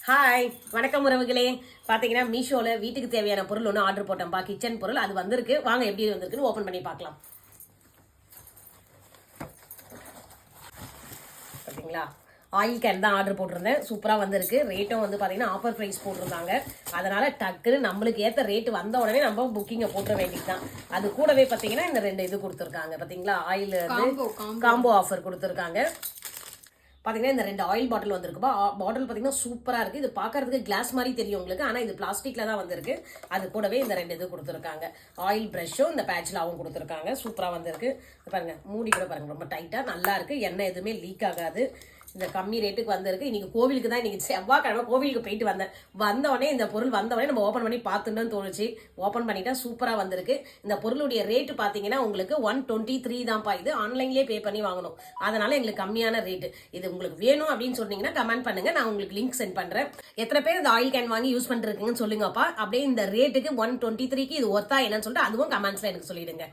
Hi வணக்கம் உறவுகளே. பார்த்தீங்கன்னா மீஷோவில் வீட்டுக்கு தேவையான பொருள் ஒன்று ஆர்டர் போட்டோம்ப்பா. கிச்சன் பொருள் அது வந்திருக்கு. வாங்க எப்படி வந்திருக்குன்னு ஓப்பன் பண்ணி பார்க்கலாம். பார்த்தீங்களா, ஆயில் கேன் தான் ஆர்டர் போட்டிருந்தேன். சூப்பராக வந்திருக்கு. ரேட்டும் வந்து பார்த்தீங்கன்னா ஆஃபர் ப்ரைஸ் போட்டிருந்தாங்க. அதனால் டக்குன்னு நம்மளுக்கு ஏற்ற ரேட்டு வந்த உடனே நம்ம புக்கிங்கை போட்டுற வேண்டியது தான். அது கூடவே பார்த்தீங்கன்னா இந்த 2 இது கொடுத்துருக்காங்க. பார்த்தீங்களா, ஆயில் காம்போ ஆஃபர் கொடுத்துருக்காங்க. பார்த்தீங்கன்னா இந்த 2 ஆயில் பாட்டில் வந்திருக்குப்பா. பாட்டில் பார்த்தீங்கன்னா சூப்பராக இருக்குது. இது பார்க்கறதுக்கு கிளாஸ் மாதிரி தெரியும் உங்களுக்கு, ஆனால் இது பிளாஸ்டிக்கில் தான் வந்திருக்கு. அது கூடவே இந்த 2 இது கொடுத்துருக்காங்க. ஆயில் ப்ரஷ்ஷும் இந்த பேட்சிலாவும் கொடுத்துருக்காங்க. சூப்பராக வந்திருக்கு. பாருங்க, மூடி கூட பாருங்க, ரொம்ப டைட்டாக நல்லா இருக்குது. எண்ணெய் எதுவுமே லீக் ஆகாது. இந்த கம்மி ரேட்டுக்கு வந்திருக்கு. இன்னைக்கு கோவிலுக்கு தான், இன்னைக்கு செவ்வாய்க்கிழமை கோவிலுக்கு போயிட்டு வந்த உடனே இந்த பொருள் வந்த உடனே நம்ம ஓப்பன் பண்ணி பார்த்துன்னு தோணுச்சு. ஓப்பன் பண்ணிட்டா சூப்பராக வந்திருக்கு. இந்த பொருளுடைய ரேட்டு பார்த்தீங்கன்னா உங்களுக்கு 123 தான்ப்பா. இது ஆன்லைன்லேயே பே பண்ணி வாங்கணும். அதனால எங்களுக்கு கம்மியான ரேட்டு. இது உங்களுக்கு வேணும் அப்படின்னு சொன்னீங்கன்னா கமெண்ட் பண்ணுங்க, நான் உங்களுக்கு லிங்க் சென்ட் பண்றேன். எத்தனை பேர் இந்த ஆயில் கேன் வாங்கி யூஸ் பண்ணிருக்கீங்கன்னு சொல்லுங்கப்பா. அப்படியே இந்த ரேட்டுக்கு 123க்கு இது ஒர்த்தா என்னன்னு சொல்லிட்டு அதுவும் கமெண்ட்ஸ்ல எனக்கு சொல்லிடுங்க.